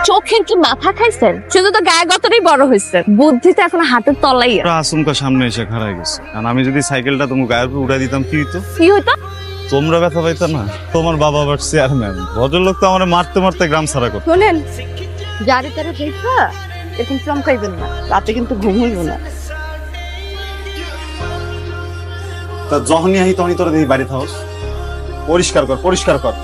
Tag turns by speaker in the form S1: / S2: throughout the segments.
S1: চোখের কি মাথা খাইছেন? শুধু তো গায়ে গতরেই বড় হয়েছে, বুদ্ধিতে এখন হাতের তলাই।
S2: আচমকা সামনে এসে খাড়াই গেছে, কারণ আমি যদি সাইকেলটা তোমার গায়ের উপর উড়াই দিতাম কি হইতো?
S1: কি হইতো?
S2: তোমরা ব্যথা পাইতা না। তোমার বাবা আবার চেয়ারম্যান, ভদ্রলোক তো আমার মারতে মারতে গ্রাম ছাড়া করতো।
S1: শোনেন, জারি তারে ভেজা এরকম চমকাইবেন না, রাতে কিন্তু ঘুম হইব না।
S2: তা যখনই আহি তখনই তোরা দেখি বাড়ি থাকস। পরিষ্কার কর, পরিষ্কার কর।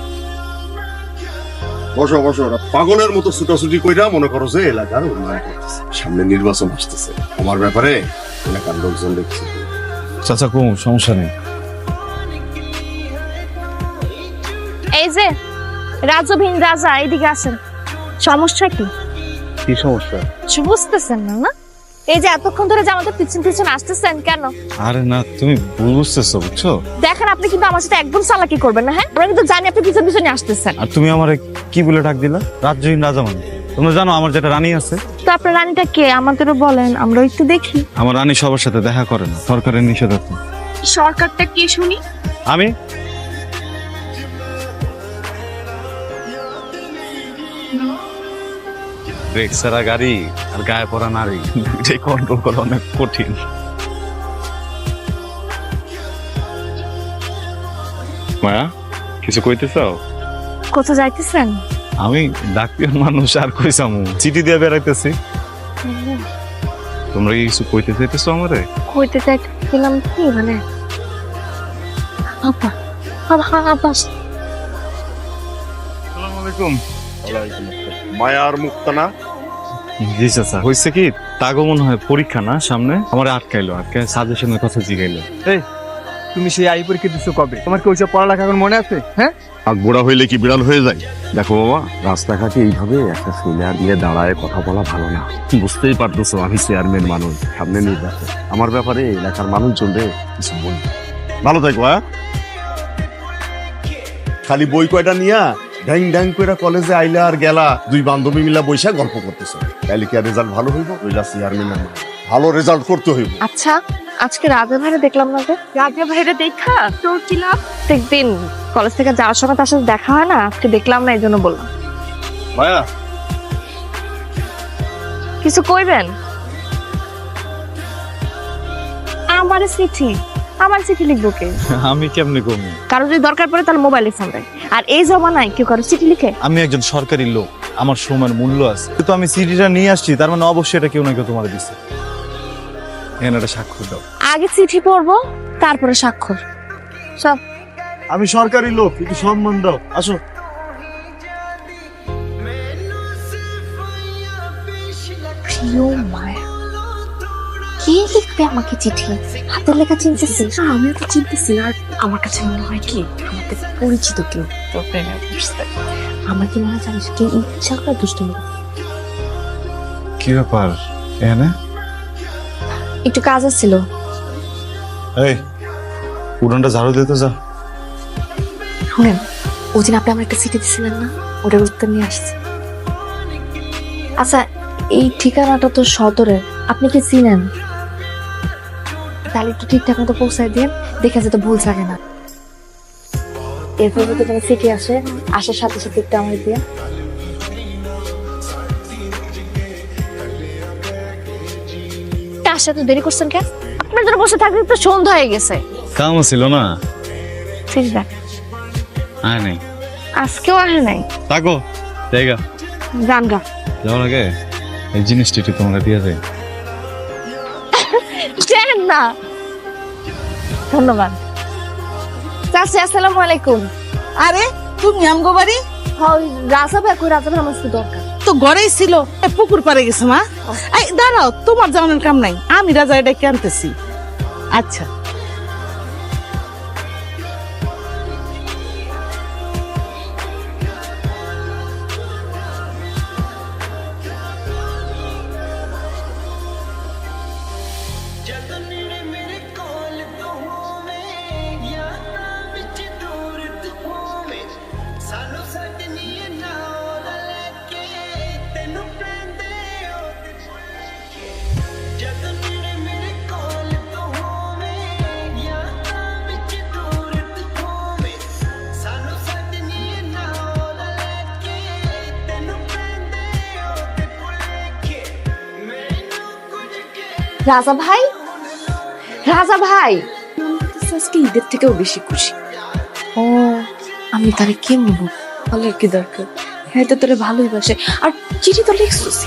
S3: বসো বসো, ওরা পাগলের মতো ছুটাছুটি কইরা মনে করো যে এলাকার উন্নয়ন করতেছে। সামনে নির্বাচন আসতেছে, আমার ব্যাপারে এলাকার লোকজন দেখছে।
S2: চাচা কোন সমস্যা নেই।
S1: এই যে রাজবিন রাজা, এইদিকে আসেন। সমস্যা কি?
S2: কি সমস্যা?
S1: বুঝতেছেন না? না এই যে এতক্ষণ ধরে যে আমাদের পিছন পিছন আসতেছেন কেন?
S2: আরে না, তুমি ভুল বুঝতেছো, বুঝছো?
S1: দেখেন, আপনি কিন্তু আমার সাথে একদম চালাকি করবেন না। হ্যাঁ, আমরা কিন্তু জানি আপনি পিছন পিছনে আসতেছেন।
S2: আর তুমি আমারে কি বলে ডাক দিলা? রাজ্যহীন রাজা মানে? তোমরা জানো আমার যেটা রানী আছে।
S1: তো আপনার রানীটা কে আমাদেরও বলেন, আমরা একটু দেখি।
S2: আমার রানী সবার সাথে দেখা করে না, সরকারের নিষেধাজ্ঞা।
S1: সরকারটা কে শুনি?
S2: আমি ব্রেক ছাড়া গাড়ি আর গায়ে পড়া নারী, এটাই কন্ট্রোল করা অনেক কঠিন। মায়া, কিছু কইতে চাও?
S1: কোথাও যাইতেছেন?
S2: আমি ডাক্তার মানুষ, আর কইসামু, চিঠি দিয়ে বেড়াইতেছি। তোমরা কি কিছু কইতে চাইতেছো আমারে?
S1: কইতে চাইছিলাম কি মানে, আপা আপা।
S2: আসসালামু আলাইকুম।
S3: মায়ার মুক্তা না?
S2: জি চাচা, হয়েছে কি, তাগো মনে হয় পরীক্ষা না সামনে, আমার আটকাইলো, সাজেশনের কথা জিগাইলো।
S4: এই, তুমি সেই আই পরীক্ষা দিছো কবে? তোমার কি ওইসব পড়ালেখা এখন মনে আছে? হ্যাঁ,
S3: আর বুড়া হইলে কি বিড়াল হয়ে যায়? দেখো বাবা, রাস্তাঘাটে এইভাবে একটা ছেলে আর নিয়ে দাঁড়ায় কথা বলা ভালো না। বুঝতেই পারতেছো আমি চেয়ারম্যান মানুষ, সামনে নির্বাচন, আমার ব্যাপারে এলাকার মানুষজন কিছু বলবে। ভালো থাকো। খালি বই কয়টা নিয়া ড্যাং ড্যাং করে কলেজে আইলা আর গেলা, দুই বান্ধবী মিলা বৈশা গল্প করতেছে। তাইলে কি আর রেজাল্ট ভালো হইব? ওইলা চেয়ারম্যান ভালো রেজাল্ট করতে হইব।
S1: আচ্ছা, আজকে রাজা ভাইরে দেখলাম না যে। রাজা ভাইরে দেখা তোর কি লাভ? প্রত্যেকদিন কলেজ থেকে যাওয়ার সময় তার সাথে দেখা হয় না, আজকে দেখলাম না, এই জন্য বললাম।
S2: মায়া,
S1: কিছু কইবেন? আমার চিঠি, আমার চিঠি লিখবো কে?
S2: আমি কেমনে কমি?
S1: কারো যদি দরকার পড়ে তাহলে মোবাইলে ফোন দেয়, আর এই জমানায় কেউ কারো চিঠি লিখে?
S2: আমি একজন সরকারি লোক, আমার সময়ের মূল্য আছে। কিন্তু আমি চিঠিটা নিয়ে আসছি, তার মানে অবশ্যই এটা কেউ না কেউ তোমার দিচ্ছে। এখানে একটা স্বাক্ষর দাও।
S1: আগে চিঠি পড়বো, তারপরে স্বাক্ষর। সব
S2: আমি সরকারি লোক, একটু সম্মান দাও। আসো।
S1: প্রিয় মায়া, কে লিখবে আমাকে চিঠি? হাতের লেখা চিনতেছি? আমিও তো চিনতেছি। আর আমার কাছে মনে হয় কি আমাদের পরিচিত কেউ তোর প্রেমে পড়ছে। আমার কি মনে হয় জানিস, কে ইচ্ছা করে দুষ্টুমি করে।
S2: কি ব্যাপার এখানে?
S1: একটু কাজ ছিল।
S2: এই, উড়ানটা ঝাড়ু দিতে যা।
S1: শুনেন, ওই দিন আপনি আমার একটা চিঠি দিছিলেন না, ওটার উত্তর নিয়ে আসছি। আচ্ছা, এই ঠিকানাটা তো সদরের, আপনি কি চিনেন? তাহলে একটু ঠিকঠাক মতো পৌঁছায় দিন, দেখে যেতে ভুল থাকে না। এরপর যদি কোনো চিঠি আসে, আসার সাথে সাথে একটু আমার দিয়ে। আসতে তো দেরি করছেন কেন? আপনার জন্য বসে থাকতে তো সন্ধ্যা হয়ে গেছে।
S2: কাম ছিল না?
S1: চিঠি দেখ।
S2: আয় নাই,
S1: আজকেও আসে নাই।
S2: থাকো জায়গা।
S1: গান গা।
S2: যাওয়ার আগে এই জিনিসটি একটু তোমরা দিয়ে যায়।
S1: চেন না। ধন্যবাদ। চাচি, আসসালামু আলাইকুম।
S5: আরে তুমি আমগো বাড়ি?
S1: হয় রাজা ভাই কই? রাজা ভাই আমার সাথে দরকার।
S5: তো ঘরেই ছিল, পুকুর পাড়ে গেছে। মা এই দাঁড়াও, তোমার জানানোর কাম নাই, আমি রাজা এটাকে আনতেছি। আচ্ছা,
S1: রাজা ভাই, রাজা ভাই আজকে ঈদের থেকেও বেশি খুশি। ও আমি তারে কেমন বলার কি দরকার, হ্যাঁ তো তোরে ভালোই বাসে। আর চিঠি তো লিখছিস।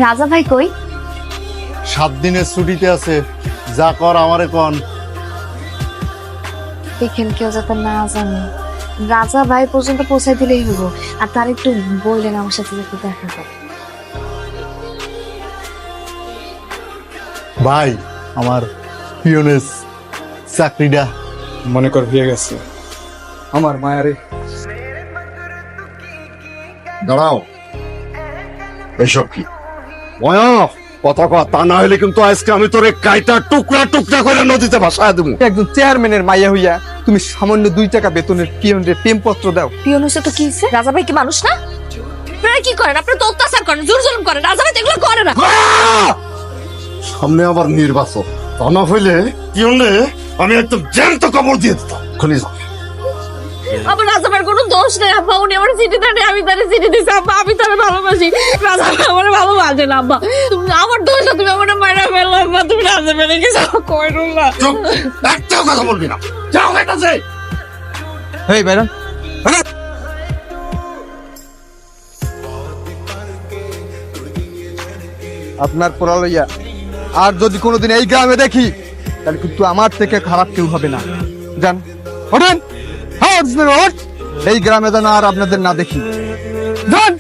S1: রাজা ভাই কই?
S2: 7 দিনের ছুটিতে আছে, যা কর আমারে কন।
S1: দেখেন কেউ যাতে না জানে, রাজা ভাই পর্যন্ত পৌঁছাই দিলেই হলো। আর তার একটু বললেন আমার সাথে একটু দেখা কর।
S2: ভাই আমার পিওনেস চাকরিটা
S4: মনে কর হয়ে গেছে আমার মায়ারে।
S3: দাঁড়াও, এসব কি কথা তা না হলে কিন্তু আজকে আমি তোরে কাইটা টুকরা টুকরা করে নদীতে ভাসায় দেবো।
S4: একজন চেয়ারম্যানের মাইয়া হইয়া তুমি সামান্য 2 টাকা বেতনের পিয়নের প্রেমপত্র দাও।
S1: পিয়ন হচ্ছে তো কি হয়েছে? রাজা ভাই কি মানুষ না? আপনারা কি করেন? আপনারা তো অত্যাচার করেন, জোর জুলুম করেন। রাজা ভাই তো এগুলো করে না।
S3: সামনে আবার নির্বাচন, তা না হইলে কি হলে আমি একদম জ্যান্ত কামড় দিয়ে দিতাম। খুনি যা।
S1: আমার রাজা ভাইয়ের কোনো দোষ নেই আব্বা, উনি আমার চিঠি দেন, আমি তারে চিঠি দিছি আব্বা, আমি তারে ভালোবাসি। রাজা ভাই আমার ভালোবাসে না আব্বা, তুমি আমার দোষ না, তুমি আমার মায়েরা ফেলো আব্বা, তুমি রাজা ভাইরে কিছু কইরো না।
S3: চুপ, একটাও কথা বলবি না, যাও এটাছে।
S4: এই বাইরান, আপনার পোড়া লইয়া আর যদি কোনোদিন এই গ্রামে দেখি তাহলে কিন্তু আমার থেকে খারাপ কেউ হবে না। যান, ওঠেন, হ্যাঁ, এই গ্রামে যেন আর আপনাদের না দেখি। যান।